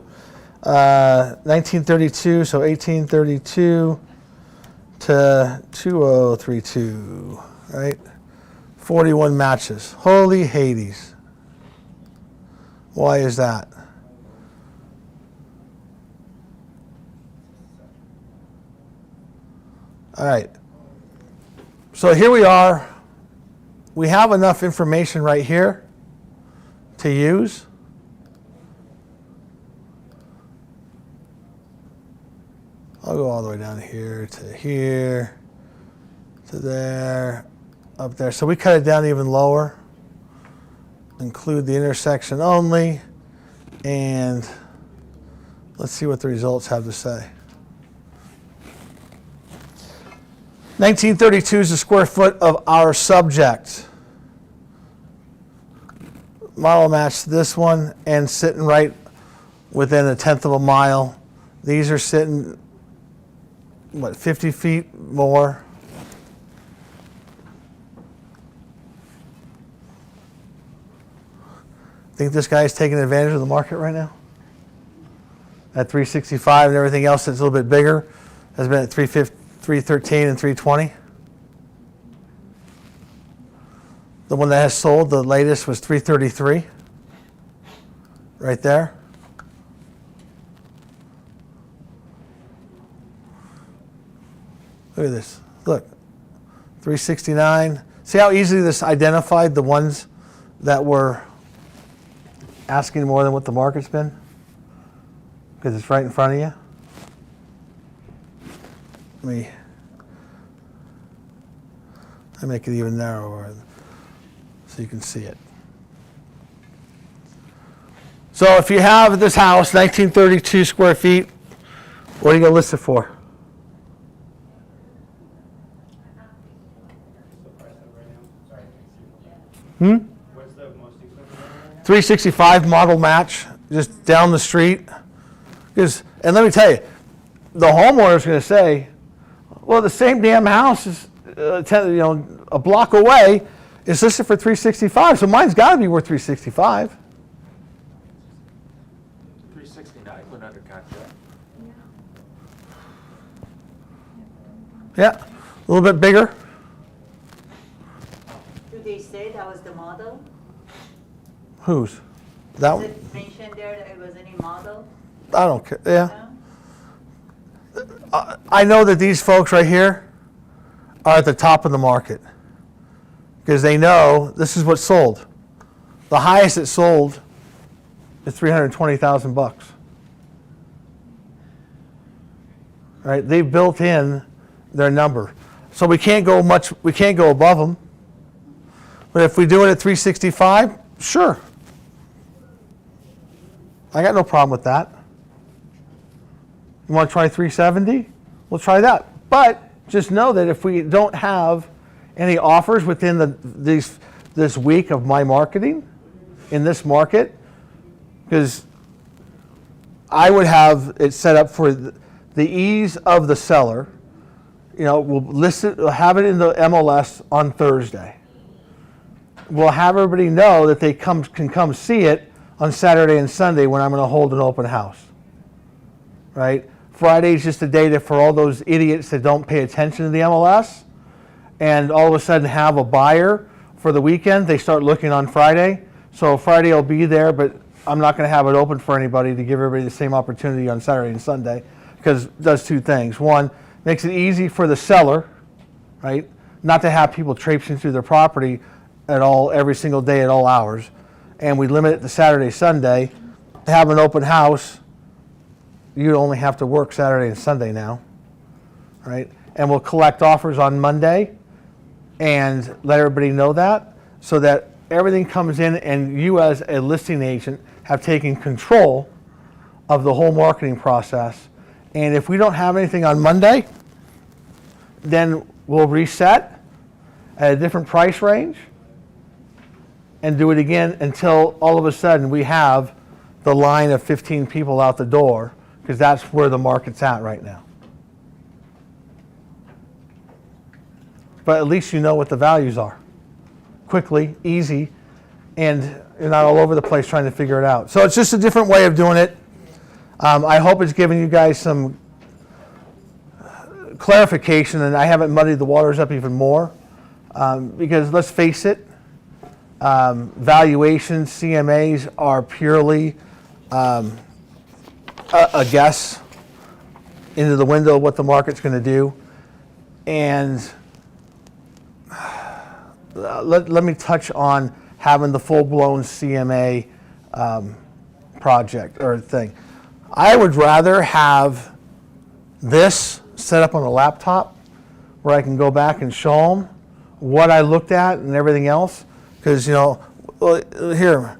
1932, so 1832 to 2032, right? 41 matches. Holy Hades. Why is that? All right. So here we are. We have enough information right here to use. I'll go all the way down here, to there, up there. So we cut it down even lower. Include the intersection only, and let's see what the results have to say. 1932 is the square foot of our subject. Model match this one, and sitting right within 1/10 of a mile. These are sitting, what, 50 feet more? Think this guy's taking advantage of the market right now? At 365 and everything else that's a little bit bigger has been at 313 and 320. The one that has sold, the latest, was 333. Right there. Look at this. Look. 369. See how easily this identified the ones that were asking more than what the market's been? Because it's right in front of you. Let me make it even narrower so you can see it. So if you have this house, 1932 square feet, what are you going to list it for? What's the most expensive? 365 model match, just down the street. And let me tell you, the homeowner's going to say, well, the same damn house is a block away. It's listed for 365, so mine's got to be worth 365. 369 went under contract. Yeah, a little bit bigger. Do they say that was the model? Whose? That Was one? it mentioned there that it was any model? I don't care. Yeah. No? I know that these folks right here are at the top of the market because they know this is what sold. The highest it sold is $320,000. Right? They've built in their number, so we can't go above them. But if we do it at 365, sure. I got no problem with that. You want to try 370? We'll try that. But just know that if we don't have any offers within this week of my marketing in this market, because I would have it set up for the ease of the seller. We'll list it, we'll have it in the MLS on Thursday. We'll have everybody know that they can come see it on Saturday and Sunday when I'm going to hold an open house. Right? Friday's just a day for all those idiots that don't pay attention to the MLS and all of a sudden have a buyer for the weekend. They start looking on Friday. So Friday will be there, but I'm not going to have it open for anybody to give everybody the same opportunity on Saturday and Sunday, because it does two things. One, makes it easy for the seller, right? Not to have people traipsing through their property every single day at all hours. And we limit it to Saturday, Sunday. To have an open house, you only have to work Saturday and Sunday now, right? And we'll collect offers on Monday and let everybody know that, so that everything comes in and you as a listing agent have taken control of the whole marketing process. And if we don't have anything on Monday, then we'll reset at a different price range and do it again until all of a sudden we have the line of 15 people out the door, because that's where the market's at right now. But at least you know what the values are. Quickly, easy, and you're not all over the place trying to figure it out. So it's just a different way of doing it. I hope it's given you guys some clarification, and I haven't muddied the waters up even more. Because let's face it, valuations, CMAs are purely a guess into the window of what the market's going to do. And let me touch on having the full-blown CMA project or thing. I would rather have this set up on a laptop where I can go back and show them what I looked at and everything else. Because, you know, here,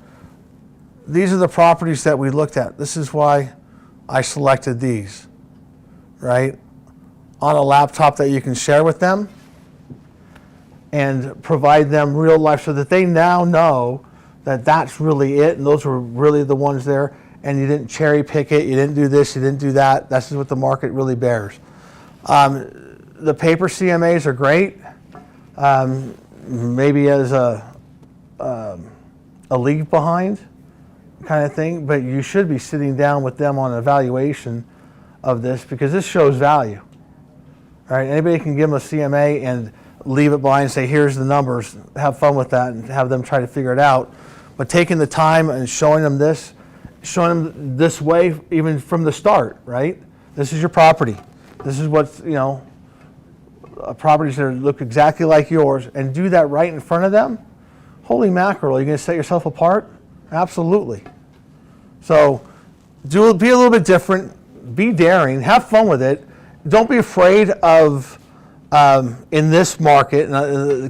these are the properties that we looked at. This is why I selected these, right? On a laptop that you can share with them and provide them real life so that they now know that that's really it and those were really the ones there, and you didn't cherry pick it, you didn't do this, you didn't do that. This is what the market really bears. The paper CMAs are great, maybe as a leave behind kind of thing, but you should be sitting down with them on an evaluation of this, because this shows value. All right, anybody can give them a CMA and leave it behind and say, here's the numbers, have fun with that, and have them try to figure it out. But taking the time and showing them this way, even from the start, right? This is your property. This is what, you know, properties that look exactly like yours, and do that right in front of them. Holy mackerel, are you going to set yourself apart? Absolutely. So be a little bit different, be daring, have fun with it. Don't be afraid of, in this market,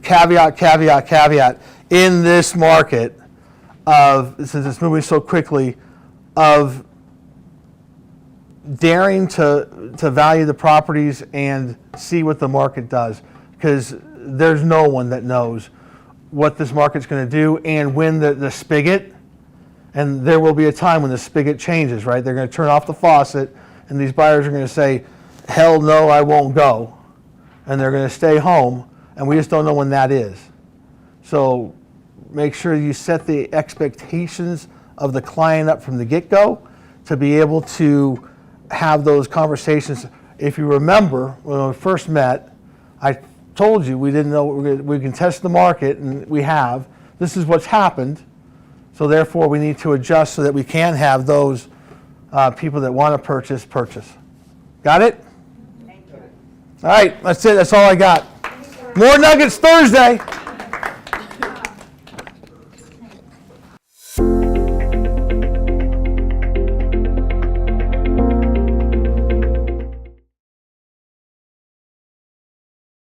caveat, in this market, since it's moving so quickly, of daring to value the properties and see what the market does, because there's no one that knows what this market's going to do and when the spigot, and there will be a time when the spigot changes, right? They're going to turn off the faucet and these buyers are going to say, hell no, I won't go, and they're going to stay home, and we just don't know when that is. So make sure you set the expectations of the client up from the get-go to be able to have those conversations. If you remember, when we first met, I told you we didn't know we can test the market, and we have. This is what's happened. So therefore, we need to adjust so that we can have those people that want to purchase. Got it? Thank you. All right, that's it. That's all I got. More Nuggets Thursday.